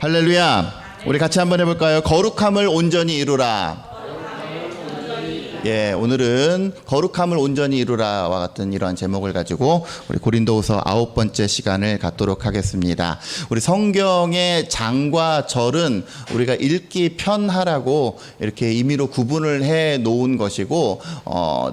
할렐루야. 우리 같이 한번 해볼까요? 거룩함을 온전히 이루라. 예, 오늘은 거룩함을 온전히 이루라와 같은 이러한 제목을 가지고 우리 고린도후서 9번째 시간을 갖도록 하겠습니다. 우리 성경의 장과 절은 우리가 읽기 편하라고 이렇게 임의로 구분을 해 놓은 것이고,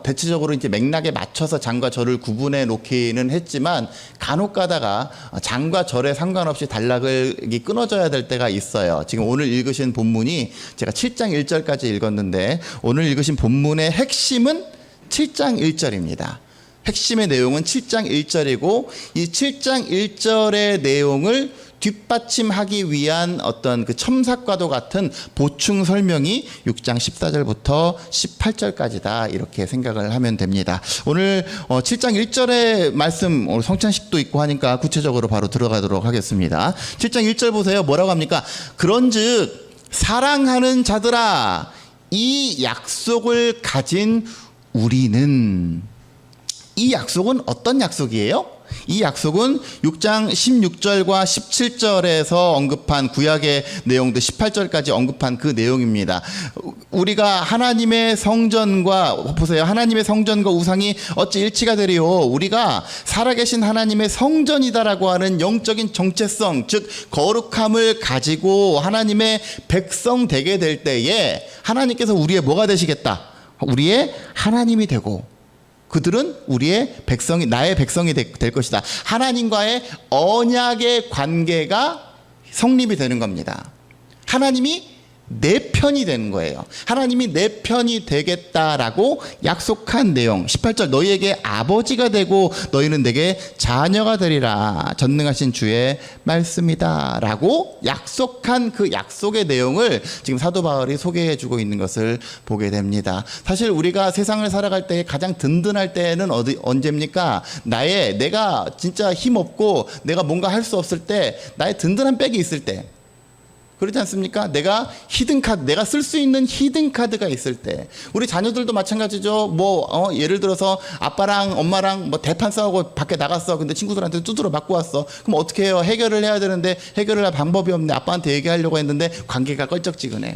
대체적으로 이제 맥락에 맞춰서 장과 절을 구분해 놓기는 했지만 간혹 가다가 장과 절에 상관없이 단락이 끊어져야 될 때가 있어요. 지금 오늘 읽으신 본문이 제가 7장 1절까지 읽었는데, 오늘 읽으신 본문 의 핵심은 7장 1절입니다. 핵심의 내용은 7장 1절이고, 이 7장 1절의 내용을 뒷받침하기 위한 어떤 그 첨삭과도 같은 보충 설명이 6장 14절부터 18절까지다, 이렇게 생각을 하면 됩니다. 오늘 7장 1절의 말씀, 오늘 성찬식도 있고 하니까 구체적으로 바로 들어가도록 하겠습니다. 7장 1절 보세요. 뭐라고 합니까? 그런즉 사랑하는 자들아, 이 약속을 가진 우리는, 이 약속은 어떤 약속이에요? 이 약속은 6장 16절과 17절에서 언급한 구약의 내용도 18절까지 언급한 그 내용입니다. 우리가 하나님의 성전과, 보세요, 하나님의 성전과 우상이 어찌 일치가 되리요? 우리가 살아계신 하나님의 성전이다라고 하는 영적인 정체성, 즉 거룩함을 가지고 하나님의 백성 되게 될 때에 하나님께서 우리의 뭐가 되시겠다? 우리의 하나님이 되고, 그들은 우리의 백성이, 나의 백성이 될 것이다. 하나님과의 언약의 관계가 성립이 되는 겁니다. 하나님이 내 편이 되는 거예요. 하나님이 내 편이 되겠다라고 약속한 내용. 18절, 너희에게 아버지가 되고 너희는 내게 자녀가 되리라. 전능하신 주의 말씀이다 라고 약속한 그 약속의 내용을 지금 사도 바울이 소개해 주고 있는 것을 보게 됩니다. 사실 우리가 세상을 살아갈 때 가장 든든할 때는 언제입니까? 내가 진짜 힘없고 내가 뭔가 할 수 없을 때, 나의 든든한 백이 있을 때, 그렇지 않습니까? 내가 히든카드, 내가 쓸 수 있는 히든카드가 있을 때. 우리 자녀들도 마찬가지죠. 예를 들어서 아빠랑 엄마랑 대판 싸우고 밖에 나갔어. 근데 친구들한테 두드러 맞고 왔어. 그럼 어떻게 해요? 해결을 해야 되는데 해결을 할 방법이 없네. 아빠한테 얘기하려고 했는데 관계가 껄쩍지근해.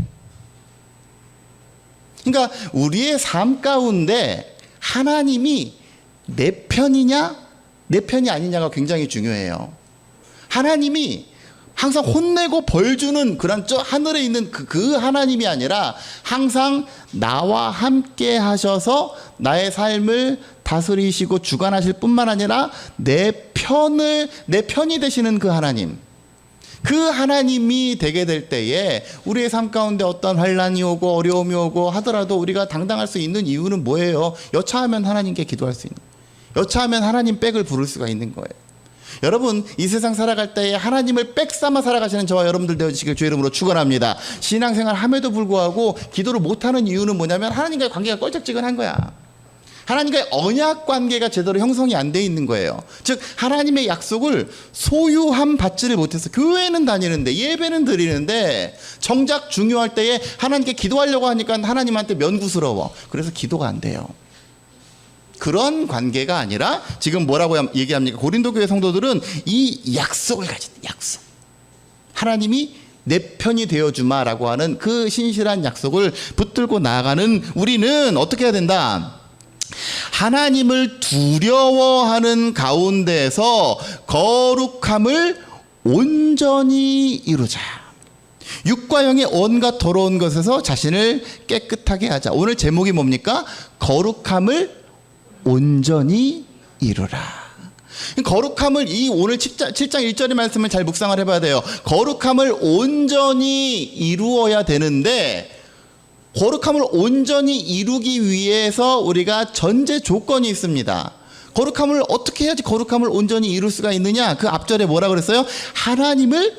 그러니까 우리의 삶 가운데 하나님이 내 편이냐, 내 편이 아니냐가 굉장히 중요해요. 하나님이 항상 혼내고 벌 주는 그런 저 하늘에 있는 그 하나님이 아니라, 항상 나와 함께 하셔서 나의 삶을 다스리시고 주관하실 뿐만 아니라 내 편이 되시는 그 하나님, 그 하나님이 되게 될 때에 우리의 삶 가운데 어떤 환난이 오고 어려움이 오고 하더라도 우리가 당당할 수 있는 이유는 뭐예요? 여차하면 하나님께 기도할 수 있는, 여차하면 하나님 백을 부를 수가 있는 거예요. 여러분, 이 세상 살아갈 때에 하나님을 빽삼아 살아가시는 저와 여러분들 되어지길 주의 이름으로 축원합니다. 신앙생활 함에도 불구하고 기도를 못하는 이유는 뭐냐면 하나님과의 관계가 껄쩍지근한 거야. 하나님과의 언약 관계가 제대로 형성이 안 돼 있는 거예요. 즉 하나님의 약속을 소유함 받지를 못해서 교회는 다니는데 예배는 드리는데 정작 중요할 때에 하나님께 기도하려고 하니까 하나님한테 면구스러워. 그래서 기도가 안 돼요. 그런 관계가 아니라 지금 뭐라고 얘기합니까? 고린도 교회 성도들은 이 약속을 가진, 약속, 하나님이 내 편이 되어주마라고 하는 그 신실한 약속을 붙들고 나아가는 우리는 어떻게 해야 된다? 하나님을 두려워하는 가운데서 거룩함을 온전히 이루자. 육과 영의 온갖 더러운 것에서 자신을 깨끗하게 하자. 오늘 제목이 뭡니까? 거룩함을 온전히 이루라. 거룩함을, 이 오늘 7장 1절의 말씀을 잘 묵상을 해봐야 돼요. 거룩함을 온전히 이루어야 되는데, 거룩함을 온전히 이루기 위해서 우리가 전제 조건이 있습니다. 거룩함을 어떻게 해야지 거룩함을 온전히 이룰 수가 있느냐? 그 앞절에 뭐라 그랬어요? 하나님을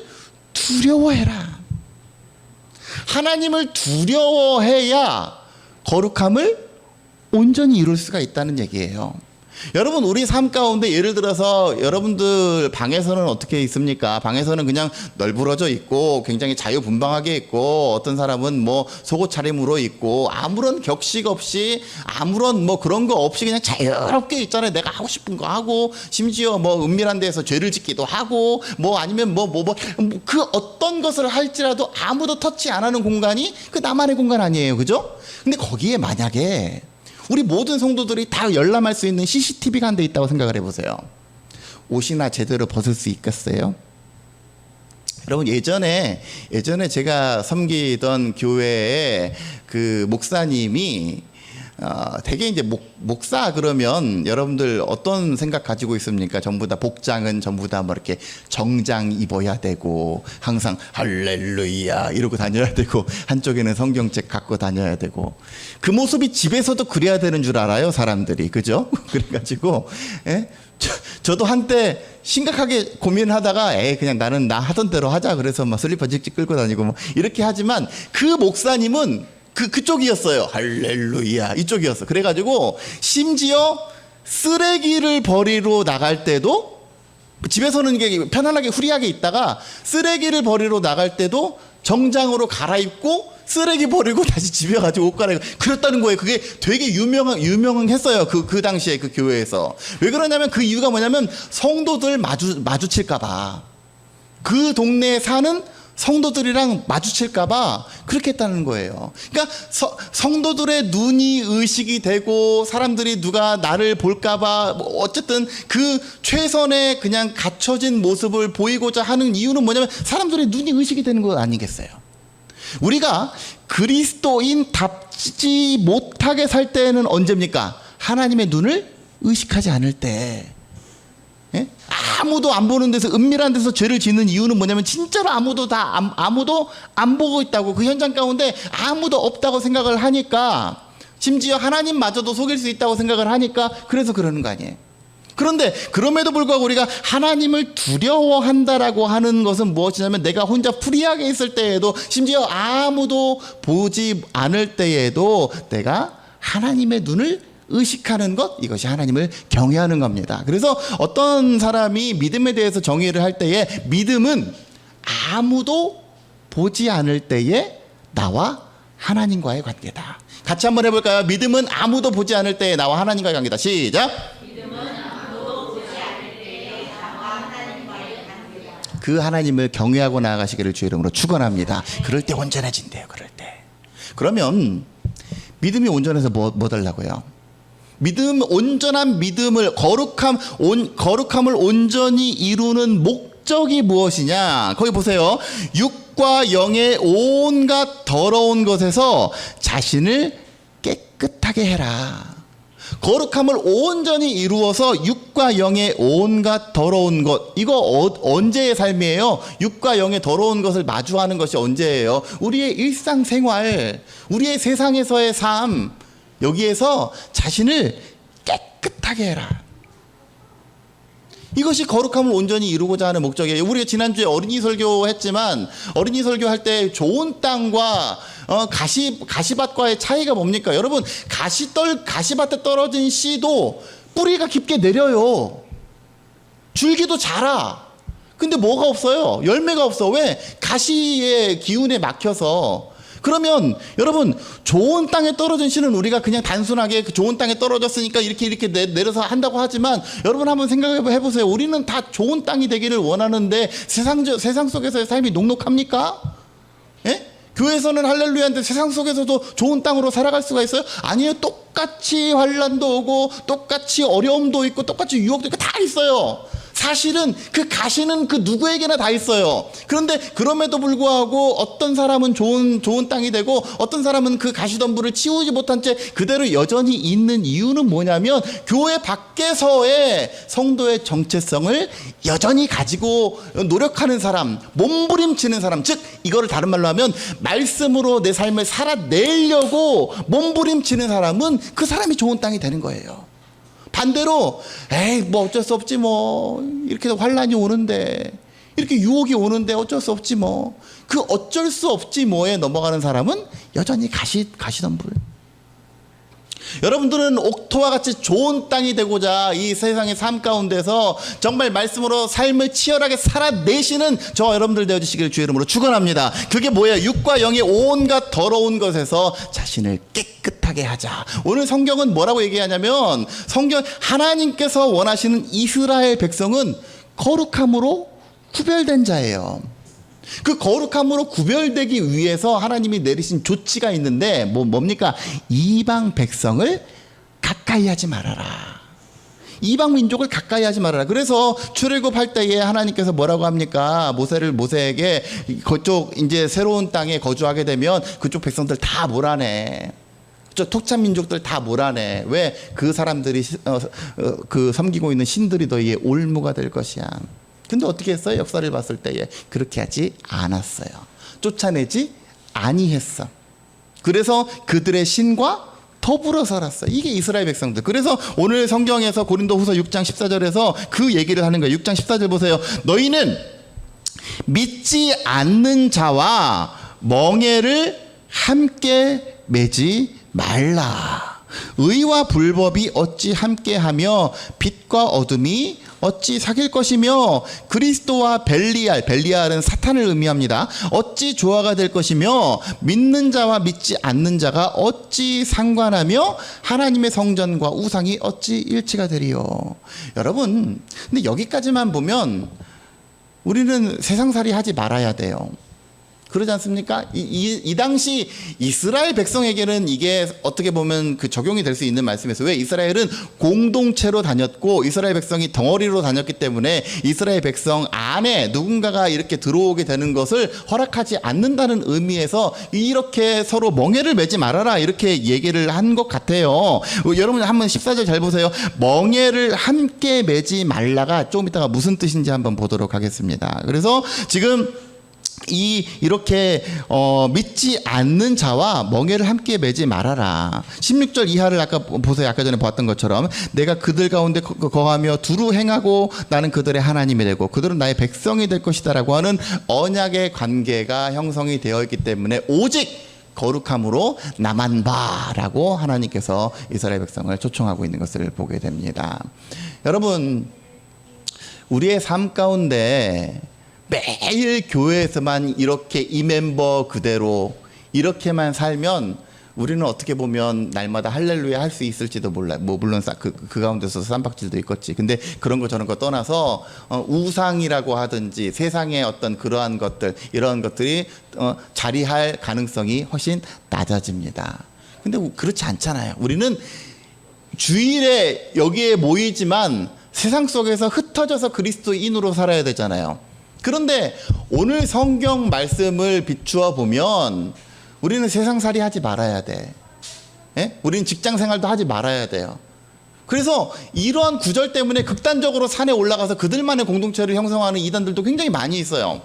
두려워해라. 하나님을 두려워해야 거룩함을 온전히 이룰 수가 있다는 얘기예요. 여러분, 우리 삶 가운데 예를 들어서 여러분들 방에서는 어떻게 있습니까? 방에서는 그냥 널브러져 있고 굉장히 자유분방하게 있고, 어떤 사람은 뭐 속옷 차림으로 있고, 아무런 격식 없이, 아무런 뭐 그런 거 없이 그냥 자유롭게 있잖아요. 내가 하고 싶은 거 하고, 심지어 뭐 은밀한 데서 죄를 짓기도 하고, 뭐 아니면 그 어떤 것을 할지라도 아무도 터치 안 하는 공간이 그 나만의 공간 아니에요. 그죠? 근데 거기에 만약에 우리 모든 성도들이 다 열람할 수 있는 CCTV가 한 대 있다고 생각을 해보세요. 옷이나 제대로 벗을 수 있겠어요? 여러분, 예전에 제가 섬기던 교회에 그 목사님이 되게 이제 목사 그러면 여러분들 어떤 생각 가지고 있습니까? 전부 다 복장은 전부 다 뭐 이렇게 정장 입어야 되고, 항상 할렐루야 이러고 다녀야 되고, 한쪽에는 성경책 갖고 다녀야 되고, 그 모습이 집에서도 그래야 되는 줄 알아요, 사람들이. 그죠? 그래가지고, 예? 저도 한때 심각하게 고민하다가 그냥 나는 나 하던 대로 하자 그래서 막 슬리퍼 직직 끌고 다니고 뭐 이렇게 하지만, 그 목사님은 그쪽이었어요. 할렐루야 이쪽이었어. 그래가지고 심지어 쓰레기를 버리러 나갈 때도, 집에서는 이게 편안하게 후리하게 있다가 쓰레기를 버리러 나갈 때도 정장으로 갈아입고 쓰레기 버리고 다시 집에 가지고 옷 갈아입고 그랬다는 거예요. 그게 되게 유명했어요. 그 당시에 그 교회에서. 왜 그러냐면, 그 이유가 뭐냐면 성도들 마주칠까봐, 그 동네에 사는 성도들이랑 마주칠까봐 그렇게 했다는 거예요. 그러니까 성도들의 눈이 의식이 되고, 사람들이 누가 나를 볼까봐, 뭐 어쨌든 그 최선의 그냥 갖춰진 모습을 보이고자 하는 이유는 뭐냐면, 사람들의 눈이 의식이 되는 거 아니겠어요? 우리가 그리스도인답지 못하게 살 때는 언제입니까? 하나님의 눈을 의식하지 않을 때. 예? 아무도 안 보는 데서, 은밀한 데서 죄를 짓는 이유는 뭐냐면, 진짜로 아무도 안 보고 있다고, 그 현장 가운데 아무도 없다고 생각을 하니까, 심지어 하나님마저도 속일 수 있다고 생각을 하니까, 그래서 그러는 거 아니에요. 그런데 그럼에도 불구하고 우리가 하나님을 두려워한다라고 하는 것은 무엇이냐면, 내가 혼자 프리하게 있을 때에도, 심지어 아무도 보지 않을 때에도 내가 하나님의 눈을 의식하는 것, 이것이 하나님을 경외하는 겁니다. 그래서 어떤 사람이 믿음에 대해서 정의를 할 때에, 믿음은 아무도 보지 않을 때에 나와 하나님과의 관계다. 같이 한번 해볼까요? 믿음은 아무도 보지 않을 때에 나와 하나님과의 관계다. 시작. 믿음은 아무도 보지 않을 때에 나와 하나님과의 관계다. 그 하나님을 경외하고 나아가시기를 주의 이름으로 축원합니다. 그럴 때 온전해진대요. 그럴 때. 그러면 믿음이 온전해서 뭐 달라고요? 온전한 믿음을, 거룩함을 온전히 이루는 목적이 무엇이냐? 거기 보세요. 육과 영의 온갖 더러운 것에서 자신을 깨끗하게 해라. 거룩함을 온전히 이루어서 육과 영의 온갖 더러운 것, 이거 언제의 삶이에요? 육과 영의 더러운 것을 마주하는 것이 언제예요? 우리의 일상생활, 우리의 세상에서의 삶, 여기에서 자신을 깨끗하게 해라. 이것이 거룩함을 온전히 이루고자 하는 목적이에요. 우리가 지난주에 어린이 설교 했지만, 어린이 설교할 때 좋은 땅과 가시밭과의 차이가 뭡니까? 여러분, 가시밭에 떨어진 씨도 뿌리가 깊게 내려요. 줄기도 자라. 근데 뭐가 없어요? 열매가 없어. 왜? 가시의 기운에 막혀서. 그러면 여러분, 좋은 땅에 떨어진 씨는 우리가 그냥 단순하게 그 좋은 땅에 떨어졌으니까 이렇게 내려서 한다고 하지만, 여러분 한번 생각해 보세요. 우리는 다 좋은 땅이 되기를 원하는데 세상 속에서의 삶이 녹록합니까? 예? 교회에서는 할렐루야인데 세상 속에서도 좋은 땅으로 살아갈 수가 있어요? 아니에요. 똑같이 환난도 오고, 똑같이 어려움도 있고, 똑같이 유혹도 있고, 다 있어요. 사실은 그 가시는 그 누구에게나 다 있어요. 그런데 그럼에도 불구하고 어떤 사람은 좋은 땅이 되고, 어떤 사람은 그 가시덤불을 치우지 못한 채 그대로 여전히 있는 이유는 뭐냐면, 교회 밖에서의 성도의 정체성을 여전히 가지고 노력하는 사람, 몸부림치는 사람, 즉 이거를 다른 말로 하면 말씀으로 내 삶을 살아내려고 몸부림치는 사람은 그 사람이 좋은 땅이 되는 거예요. 반대로 뭐 어쩔 수 없지 뭐, 이렇게 환난이 오는데, 이렇게 유혹이 오는데 어쩔 수 없지 뭐, 그 어쩔 수 없지 뭐에 넘어가는 사람은 여전히 가시덤불. 여러분들은 옥토와 같이 좋은 땅이 되고자 이 세상의 삶 가운데서 정말 말씀으로 삶을 치열하게 살아내시는 저와 여러분들 되어주시기를 주의 이름으로 축원합니다. 그게 뭐예요? 육과 영의 온갖 더러운 것에서 자신을 깨끗하게 하자. 오늘 성경은 뭐라고 얘기하냐면, 성경 하나님께서 원하시는 이스라엘 백성은 거룩함으로 구별된 자예요. 그 거룩함으로 구별되기 위해서 하나님이 내리신 조치가 있는데 뭡니까? 이방 백성을 가까이 하지 말아라. 이방 민족을 가까이 하지 말아라. 그래서 출애굽할 때에 하나님께서 뭐라고 합니까? 모세에게 그쪽 이제 새로운 땅에 거주하게 되면 그쪽 백성들 다 몰아내. 저 토착 민족들 다 몰아내. 왜? 그 사람들이 그 섬기고 있는 신들이 너희의 올무가 될 것이야. 근데 어떻게 했어요? 역사를 봤을 때에 그렇게 하지 않았어요. 쫓아내지 아니했어. 그래서 그들의 신과 더불어 살았어요. 이게 이스라엘 백성들. 그래서 오늘 성경에서 고린도후서 6장 14절에서 그 얘기를 하는 거예요. 6장 14절 보세요. 너희는 믿지 않는 자와 멍에를 함께 매지 말라. 의와 불법이 어찌 함께하며 빛과 어둠이 어찌 사귈 것이며 그리스도와 벨리알은 사탄을 의미합니다. 어찌 조화가 될 것이며 믿는 자와 믿지 않는 자가 어찌 상관하며 하나님의 성전과 우상이 어찌 일치가 되리요. 여러분, 근데 여기까지만 보면 우리는 세상살이 하지 말아야 돼요. 그러지 않습니까? 이 당시 이스라엘 백성에게는 이게 어떻게 보면 그 적용이 될 수 있는 말씀이었어요. 왜? 이스라엘은 공동체로 다녔고 이스라엘 백성이 덩어리로 다녔기 때문에 이스라엘 백성 안에 누군가가 이렇게 들어오게 되는 것을 허락하지 않는다는 의미에서 이렇게 서로 멍에를 매지 말아라 이렇게 얘기를 한 것 같아요. 여러분 한번 14절 잘 보세요. 멍에를 함께 매지 말라가 조금 이따가 무슨 뜻인지 한번 보도록 하겠습니다. 그래서 지금 이렇게 믿지 않는 자와 멍에를 함께 매지 말아라. 16절 이하를 아까 보세요. 아까 전에 보았던 것처럼 내가 그들 가운데 거하며 두루 행하고 나는 그들의 하나님이 되고 그들은 나의 백성이 될 것이다 라고 하는 언약의 관계가 형성이 되어 있기 때문에 오직 거룩함으로 나만 봐라고 하나님께서 이스라엘 백성을 초청하고 있는 것을 보게 됩니다. 여러분, 우리의 삶 가운데 매일 교회에서만 이렇게 이 멤버 그대로 이렇게만 살면 우리는 어떻게 보면 날마다 할렐루야 할 수 있을지도 몰라요. 물론 그 가운데서 쌈박질도 있겠지. 근데 그런 거 저런 거 떠나서 우상이라고 하든지 세상의 어떤 그러한 것들 이런 것들이 자리할 가능성이 훨씬 낮아집니다. 근데 그렇지 않잖아요. 우리는 주일에 여기에 모이지만 세상 속에서 흩어져서 그리스도인으로 살아야 되잖아요. 그런데 오늘 성경 말씀을 비추어 보면 우리는 세상살이 하지 말아야 돼. 예? 우리는 직장생활도 하지 말아야 돼요. 그래서 이러한 구절 때문에 극단적으로 산에 올라가서 그들만의 공동체를 형성하는 이단들도 굉장히 많이 있어요.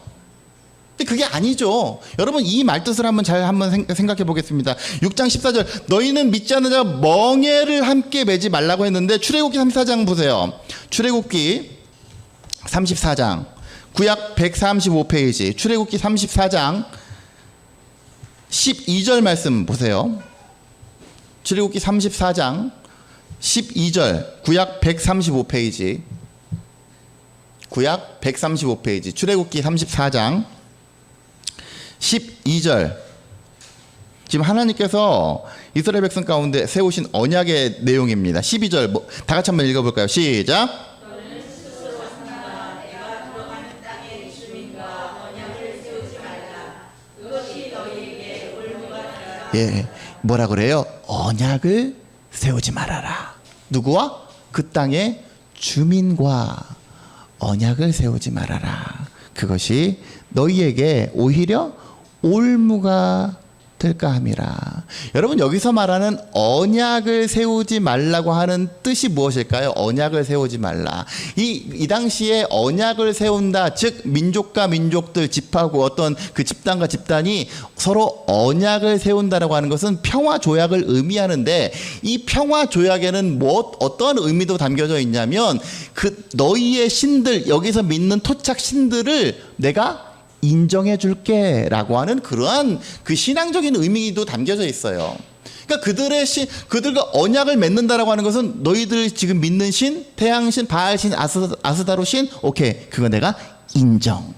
근데 그게 아니죠. 여러분 이 말뜻을 한번 생각해 보겠습니다. 6장 14절 너희는 믿지 않는 자와 멍에를 함께 매지 말라고 했는데 출애굽기 34장 보세요. 출애굽기 34장 구약 135페이지 출애굽기 34장 12절 말씀 보세요. 출애굽기 34장 12절 구약 135페이지 구약 135페이지 출애굽기 34장 12절 지금 하나님께서 이스라엘 백성 가운데 세우신 언약의 내용입니다. 12절 다 같이 한번 읽어볼까요? 시작. 예, 뭐라 그래요? 언약을 세우지 말아라. 누구와? 그 땅의 주민과 언약을 세우지 말아라. 그것이 너희에게 오히려 올무가 될까 함이라. 여러분 여기서 말하는 언약을 세우지 말라고 하는 뜻이 무엇일까요? 언약을 세우지 말라. 이 당시에 언약을 세운다. 즉 민족과 민족들 집하고 어떤 그 집단과 집단이 서로 언약을 세운다라고 하는 것은 평화 조약을 의미하는데 이 평화 조약에는 어떤 의미도 담겨져 있냐면 그 너희의 신들 여기서 믿는 토착 신들을 내가 인정해 줄게 라고 하는 그러한 그 신앙적인 의미도 담겨져 있어요. 그러니까 그들의 그들과 언약을 맺는다라고 하는 것은 너희들 지금 믿는 신, 태양신, 바알신, 아스다로 신, 오케이, 그거 내가 인정.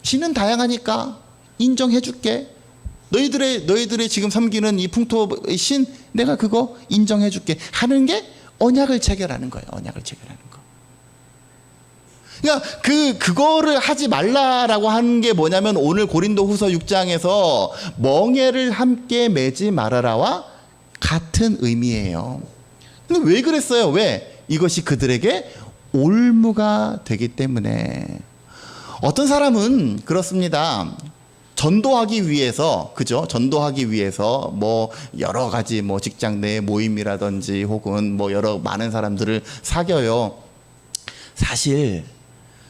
신은 다양하니까 인정해줄게. 너희들의 지금 섬기는 이 풍토의 신, 내가 그거 인정해줄게 하는 게 언약을 체결하는 거예요. 언약을 체결하는 거. 그러니까 그거를 하지 말라라고 하는 게 뭐냐면 오늘 고린도후서 6장에서 멍에를 함께 매지 말아라와 같은 의미예요. 근데 왜 그랬어요? 왜? 이것이 그들에게 올무가 되기 때문에. 어떤 사람은 그렇습니다. 전도하기 위해서, 그죠? 전도하기 위해서 뭐 여러 가지 뭐 직장 내 모임이라든지 혹은 뭐 여러 많은 사람들을 사귀어요. 사실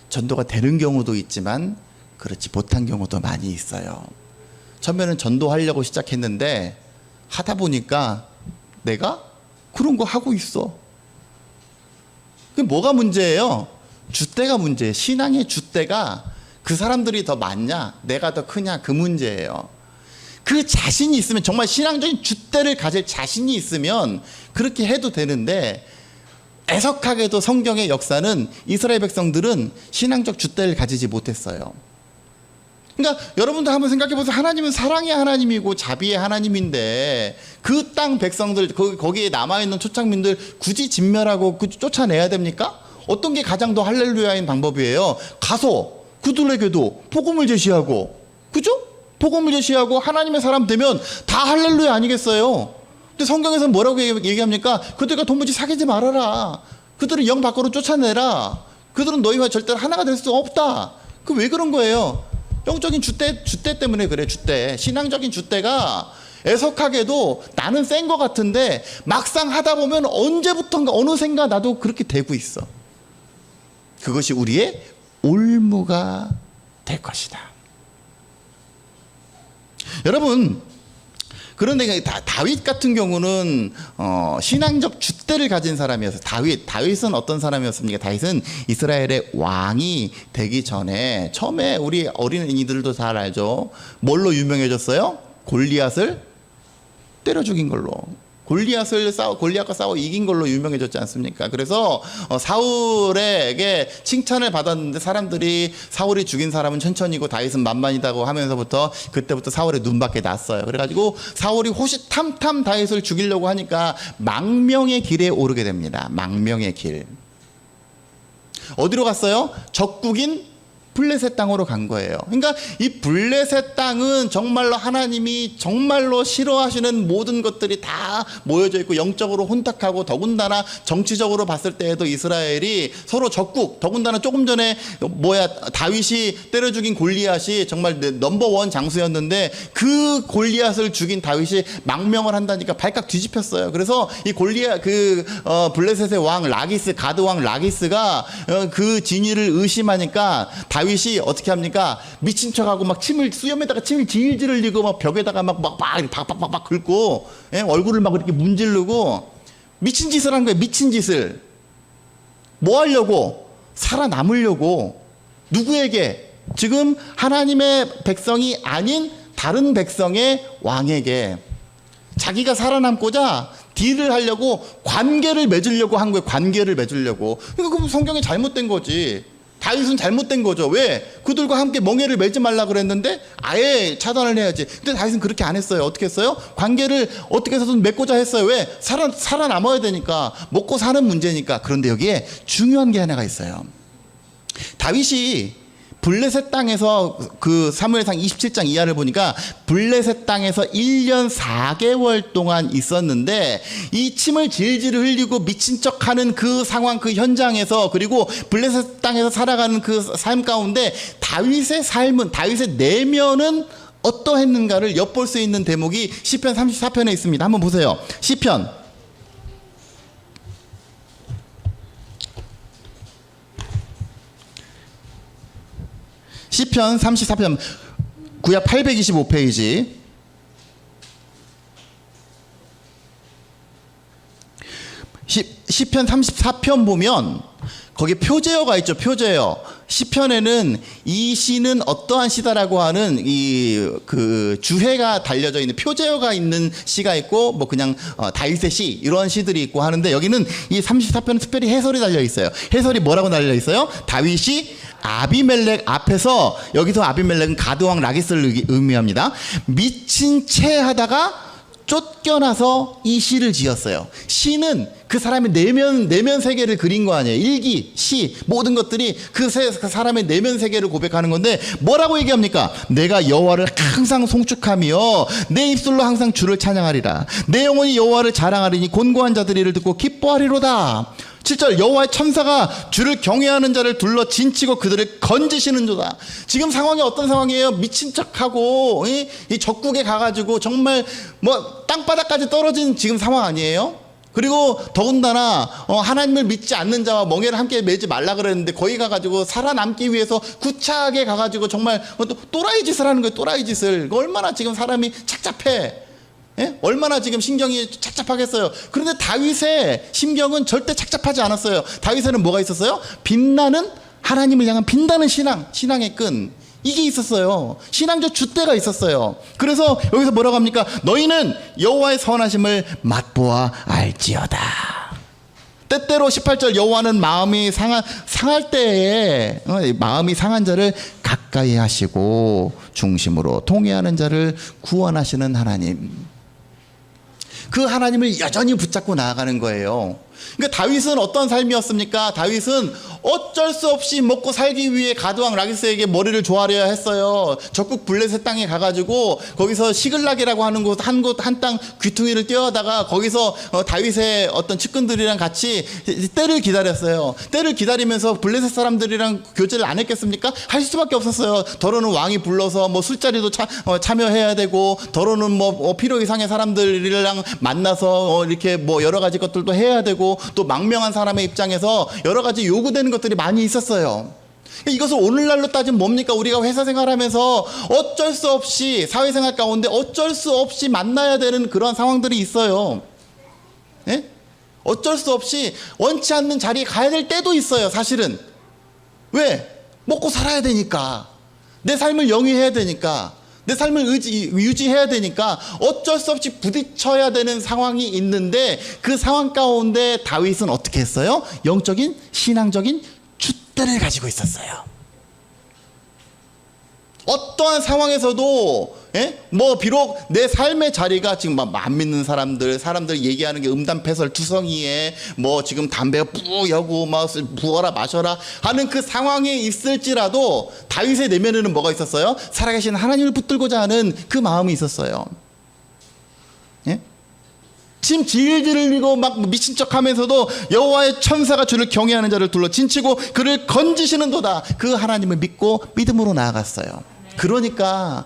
전도가 되는 경우도 있지만 그렇지 못한 경우도 많이 있어요. 처음에는 전도하려고 시작했는데 하다 보니까 내가 그런 거 하고 있어. 그게 뭐가 문제예요? 줏대가 문제예요. 신앙의 줏대가 그 사람들이 더 많냐, 내가 더 크냐, 그 문제예요. 그 자신이 있으면, 정말 신앙적인 줏대를 가질 자신이 있으면 그렇게 해도 되는데, 애석하게도 성경의 역사는 이스라엘 백성들은 신앙적 줏대를 가지지 못했어요. 그러니까 여러분도 한번 생각해 보세요. 하나님은 사랑의 하나님이고 자비의 하나님인데 그 땅 백성들, 거기에 남아있는 초창민들 굳이 진멸하고 쫓아내야 됩니까? 어떤 게 가장 더 할렐루야인 방법이에요? 가서 그들에게도 복음을 제시하고, 그죠? 복음을 제시하고 하나님의 사람 되면 다 할렐루야 아니겠어요? 근데 성경에서는 뭐라고 얘기합니까? 그들과 도무지 사귀지 말아라. 그들을 영 밖으로 쫓아내라. 그들은 너희와 절대로 하나가 될 수 없다. 그 왜 그런 거예요? 영적인 줏대 때문에 그래. 줏대, 신앙적인 줏대가 애석하게도 나는 센 것 같은데 막상 하다 보면 언제부턴가 어느샌가 나도 그렇게 되고 있어. 그것이 우리의 올무가 될 것이다. 여러분, 그런데 다윗 같은 경우는 신앙적 줏대를 가진 사람이어서, 다윗은 어떤 사람이었습니까? 다윗은 이스라엘의 왕이 되기 전에 처음에 우리 어린이들도 잘 알죠. 뭘로 유명해졌어요? 골리앗을 때려 죽인 걸로. 골리앗과 싸워 이긴 걸로 유명해졌지 않습니까? 그래서 사울에게 칭찬을 받았는데 사람들이 사울이 죽인 사람은 천천히고 다윗은 만만이다고 하면서부터 그때부터 사울의 눈밖에 났어요. 그래가지고 사울이 호시탐탐 다윗을 죽이려고 하니까 망명의 길에 오르게 됩니다. 망명의 길. 어디로 갔어요? 적국인 블레셋 땅으로 간 거예요. 그러니까 이 블레셋 땅은 정말로 하나님이 정말로 싫어하시는 모든 것들이 다 모여져 있고 영적으로 혼탁하고, 더군다나 정치적으로 봤을 때에도 이스라엘이 서로 적국, 더군다나 조금 전에 다윗이 때려 죽인 골리앗이 정말 넘버원 장수였는데 그 골리앗을 죽인 다윗이 망명을 한다니까 발칵 뒤집혔어요. 그래서 이 블레셋의 왕 라기스, 가드 왕 라기스가 그 진위를 의심하니까 다윗이 어떻게 합니까? 미친 척하고 막 수염에다가 침을 질질 흘리고 막 벽에다가 막 박박박 긁고, 얼굴을 막 이렇게 문지르고 미친 짓을 한 거예요. 미친 짓을. 뭐 하려고? 살아남으려고. 누구에게? 지금 하나님의 백성이 아닌 다른 백성의 왕에게. 자기가 살아남고자 딜을 하려고 관계를 맺으려고 한 거예요. 관계를 맺으려고. 그러니까 그 성경이 잘못된 거지. 다윗은 잘못된 거죠. 왜? 그들과 함께 멍에를 매지 말라 그랬는데 아예 차단을 해야지. 근데 다윗은 그렇게 안 했어요. 어떻게 했어요? 관계를 어떻게 해서든 맺고자 했어요. 왜? 살아남아야 되니까. 먹고 사는 문제니까. 그런데 여기에 중요한 게 하나가 있어요. 다윗이 블레셋 땅에서 그 사무엘상 27장 이하를 보니까 블레셋 땅에서 1년 4개월 동안 있었는데 이 침을 질질 흘리고 미친 척하는 그 상황, 그 현장에서, 그리고 블레셋 땅에서 살아가는 그 삶 가운데 다윗의 삶은, 다윗의 내면은 어떠했는가를 엿볼 수 있는 대목이 시편 34편에 있습니다. 한번 보세요. 시편 34편 구약 825페이지 시편 34편 보면 거기 표제어가 있죠. 표제어. 시편에는 이 시는 어떠한 시다라고 하는 그 주해가 달려져 있는 표제어가 있는 시가 있고 뭐 그냥 다윗의 시 이런 시들이 있고 하는데 여기는 이 34편은 특별히 해설이 달려 있어요. 해설이 뭐라고 달려 있어요? 다윗이 아비멜렉 앞에서, 여기서 아비멜렉은 가드왕 라기스를 의미합니다. 미친 채 하다가 쫓겨나서 이 시를 지었어요. 시는 그 사람의 내면 세계를 그린 거 아니에요. 일기, 시, 모든 것들이 그 사람의 내면 세계를 고백하는 건데 뭐라고 얘기합니까? 내가 여호와를 항상 송축하며 내 입술로 항상 주를 찬양하리라. 내 영혼이 여호와를 자랑하리니 곤고한 자들이 이를 듣고 기뻐하리로다. 7절 여호와의 천사가 주를 경외하는 자를 둘러 진치고 그들을 건지시는도다. 지금 상황이 어떤 상황이에요? 미친 척하고 이 적국에 가가지고 정말 뭐 땅바닥까지 떨어진 지금 상황 아니에요? 그리고 더군다나 하나님을 믿지 않는 자와 멍에를 함께 매지 말라 그랬는데 거기 가가지고 살아남기 위해서 구차하게 가가지고 정말 또라이 짓을 하는 거예요. 또라이 짓을. 얼마나 지금 사람이 착잡해. 예? 얼마나 지금 신경이 착잡하겠어요. 그런데 다윗의 심경은 절대 착잡하지 않았어요. 다윗에는 뭐가 있었어요? 빛나는, 하나님을 향한 빛나는 신앙의 끈, 이게 있었어요. 신앙적 줏대가 있었어요. 그래서 여기서 뭐라고 합니까? 너희는 여호와의 선하심을 맛보아 알지어다. 때때로 18절 여호와는 마음이 상할 때에 마음이 상한 자를 가까이 하시고 중심으로 통회하는 자를 구원하시는 하나님. 그 하나님을 여전히 붙잡고 나아가는 거예요. 그러니까 다윗은 어떤 삶이었습니까? 다윗은 어쩔 수 없이 먹고 살기 위해 가드왕 라기스에게 머리를 조아려야 했어요. 적국 블레셋 땅에 가가지고 거기서 시글락이라고 하는 곳 한 땅 귀퉁이를 뛰어다가 거기서 다윗의 어떤 측근들이랑 같이 때를 기다렸어요. 때를 기다리면서 블레셋 사람들이랑 교제를 안 했겠습니까? 할 수밖에 없었어요. 더러는 왕이 불러서 뭐 술자리도 참여해야 되고, 더러는 뭐 필요 이상의 사람들이랑 만나서 이렇게 뭐 여러 가지 것들도 해야 되고, 또 망명한 사람의 입장에서 여러 가지 요구되는 것들이 많이 있었어요. 이것을 오늘날로 따지면 뭡니까? 우리가 회사 생활하면서 어쩔 수 없이, 사회생활 가운데 어쩔 수 없이 만나야 되는 그런 상황들이 있어요. 예? 어쩔 수 없이 원치 않는 자리에 가야 될 때도 있어요. 사실은. 왜? 먹고 살아야 되니까. 내 삶을 영위해야 되니까. 내 삶을 유지해야 되니까 어쩔 수 없이 부딪혀야 되는 상황이 있는데, 그 상황 가운데 다윗은 어떻게 했어요? 영적인, 신앙적인 줏대를 가지고 있었어요. 어떠한 상황에서도 뭐 비록 내 삶의 자리가 지금 막 안 믿는 사람들 얘기하는 게 음담패설투성이에 뭐 지금 담배가 뿌여고 막 부어라 마셔라 하는 그 상황에 있을지라도 다윗의 내면에는 뭐가 있었어요? 살아계신 하나님을 붙들고자 하는 그 마음이 있었어요. 예? 침 질질 흘리고 막 미친 척하면서도 여호와의 천사가 주를 경외하는 자를 둘러 진치고 그를 건지시는도다. 그 하나님을 믿고 믿음으로 나아갔어요. 그러니까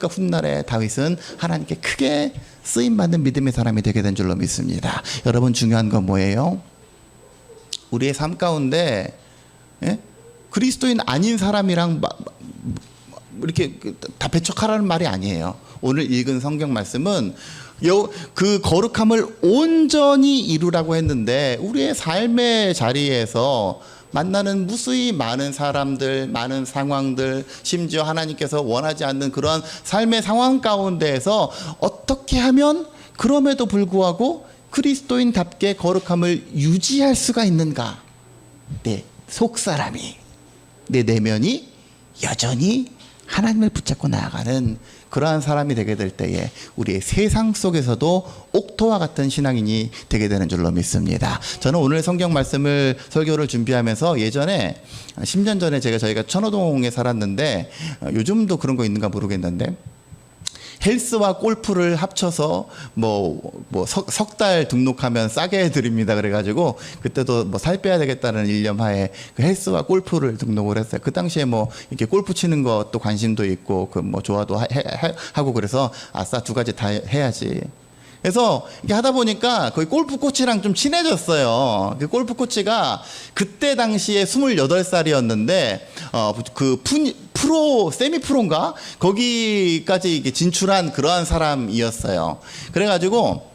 훗날에 다윗은 하나님께 크게 쓰임받는 믿음의 사람이 되게 된 줄로 믿습니다. 여러분, 중요한 건 뭐예요? 우리의 삶 가운데 그리스도인 아닌 사람이랑 이렇게 다 배척하라는 말이 아니에요. 오늘 읽은 성경 말씀은 그 거룩함을 온전히 이루라고 했는데, 우리의 삶의 자리에서 만나는 무수히 많은 사람들, 많은 상황들, 심지어 하나님께서 원하지 않는 그러한 삶의 상황 가운데에서 어떻게 하면 그럼에도 불구하고 그리스도인답게 거룩함을 유지할 수가 있는가? 내 속사람이, 내 내면이 여전히 하나님을 붙잡고 나아가는 그러한 사람이 되게 될 때에 우리의 세상 속에서도 옥토와 같은 신앙인이 되게 되는 줄로 믿습니다. 저는 오늘 성경 말씀을 설교를 준비하면서 예전에 10년 전에 저희가 천호동에 살았는데, 요즘도 그런 거 있는가 모르겠는데, 헬스와 골프를 합쳐서 석 달 등록하면 싸게 해드립니다. 그래가지고 그때도 뭐 살 빼야 되겠다는 일념하에 그 헬스와 골프를 등록을 했어요. 그 당시에 뭐 이렇게 골프 치는 것도 관심도 있고 그 뭐 좋아도 하고 그래서 아싸 두 가지 다 해야지. 그래서 이렇게 하다 보니까 거기 골프 코치랑 좀 친해졌어요. 그 골프 코치가 그때 당시에 28살이었는데 그 프로, 세미 프로인가? 거기까지 진출한 그러한 사람이었어요. 그래가지고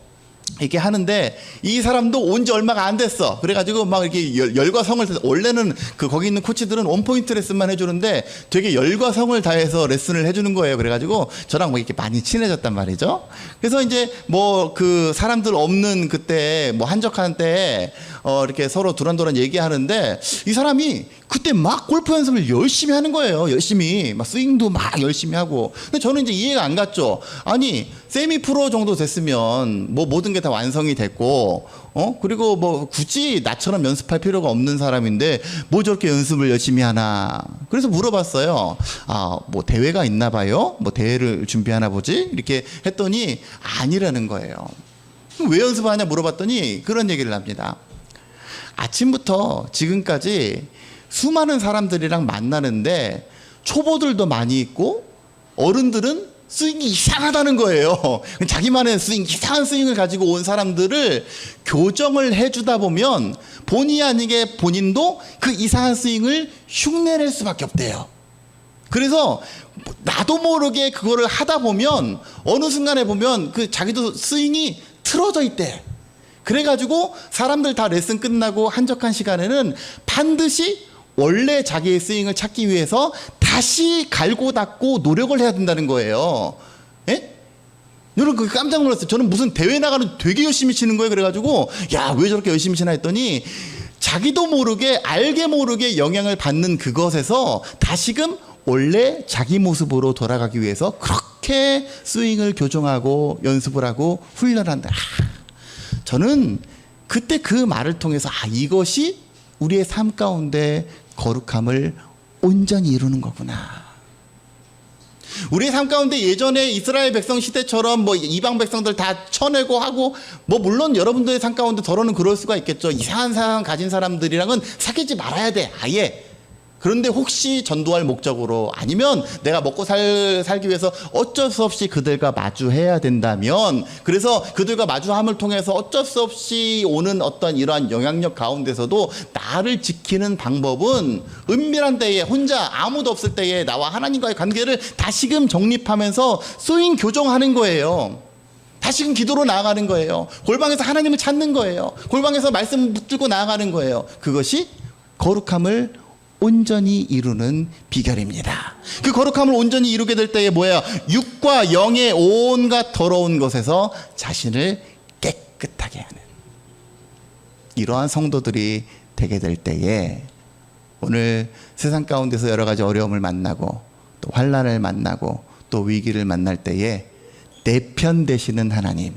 이렇게 하는데 이 사람도 온 지 얼마가 안 됐어. 그래가지고 막 이렇게 열과 성을 원래는 거기 있는 코치들은 원포인트 레슨만 해주는데 되게 열과 성을 다해서 레슨을 해주는 거예요. 그래가지고 저랑 뭐 이렇게 많이 친해졌단 말이죠. 그래서 이제 뭐 그 사람들 없는 그때 뭐 한적한 때 이렇게 서로 두란두란 얘기하는데 이 사람이 그때 막 골프 연습을 열심히 하는 거예요. 열심히 막 스윙도 막 열심히 하고. 근데 저는 이제 이해가 안 갔죠. 아니 세미 프로 정도 됐으면 뭐 모든 게 다 완성이 됐고 그리고 뭐 굳이 나처럼 연습할 필요가 없는 사람인데 뭐 저렇게 연습을 열심히 하나. 그래서 물어봤어요. 뭐 대회가 있나 봐요? 뭐 대회를 준비하나 보지? 이렇게 했더니 아니라는 거예요. 왜 연습하냐 물어봤더니 그런 얘기를 합니다. 아침부터 지금까지 수많은 사람들이랑 만나는데 초보들도 많이 있고 어른들은 스윙이 이상하다는 거예요. 자기만의 이상한 스윙을 가지고 온 사람들을 교정을 해주다 보면 본의 아니게 본인도 그 이상한 스윙을 흉내낼 수밖에 없대요. 그래서 나도 모르게 그거를 하다 보면 어느 순간에 보면 그 자기도 스윙이 틀어져 있대. 그래가지고 사람들 다 레슨 끝나고 한적한 시간에는 반드시 원래 자기의 스윙을 찾기 위해서 다시 갈고 닦고 노력을 해야 된다는 거예요. 예? 여러분 깜짝 놀랐어요. 저는 무슨 대회 나가는 되게 열심히 치는 거예요. 그래가지고 야, 왜 저렇게 열심히 치나 했더니 자기도 모르게 알게 모르게 영향을 받는 그것에서 다시금 원래 자기 모습으로 돌아가기 위해서 그렇게 스윙을 교정하고 연습을 하고 훈련한다. 저는 그때 그 말을 통해서 이것이 우리의 삶 가운데 거룩함을 온전히 이루는 거구나. 우리의 삶 가운데 예전에 이스라엘 백성 시대처럼 뭐 이방 백성들 다 쳐내고 하고 뭐 물론 여러분들의 삶 가운데 더러는 그럴 수가 있겠죠. 이상한 사람 가진 사람들이랑은 사귀지 말아야 돼. 아예. 그런데 혹시 전도할 목적으로 아니면 내가 먹고 살기 위해서 어쩔 수 없이 그들과 마주해야 된다면 그래서 그들과 마주함을 통해서 어쩔 수 없이 오는 어떤 이러한 영향력 가운데서도 나를 지키는 방법은 은밀한 때에 혼자 아무도 없을 때에 나와 하나님과의 관계를 다시금 정립하면서 스윙 교정하는 거예요. 다시금 기도로 나아가는 거예요. 골방에서 하나님을 찾는 거예요. 골방에서 말씀 붙들고 나아가는 거예요. 그것이 거룩함을 온전히 이루는 비결입니다. 그 거룩함을 온전히 이루게 될 때에 뭐예요? 육과 영의 온갖 더러운 것에서 자신을 깨끗하게 하는 이러한 성도들이 되게 될 때에 오늘 세상 가운데서 여러 가지 어려움을 만나고 또 환난을 만나고 또 위기를 만날 때에 내 편 되시는 하나님,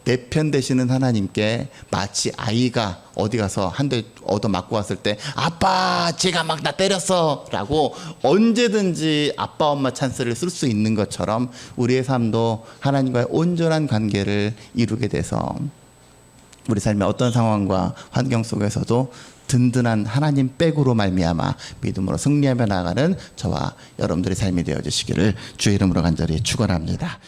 내 편 되시는 하나님께 마치 아이가 어디 가서 한 대 얻어 맞고 왔을 때 아빠 제가 막 나 때렸어 라고 언제든지 아빠 엄마 찬스를 쓸 수 있는 것처럼 우리의 삶도 하나님과의 온전한 관계를 이루게 돼서 우리 삶의 어떤 상황과 환경 속에서도 든든한 하나님 백으로 말미암아 믿음으로 승리하며 나아가는 저와 여러분들의 삶이 되어주시기를 주의 이름으로 간절히 축원합니다.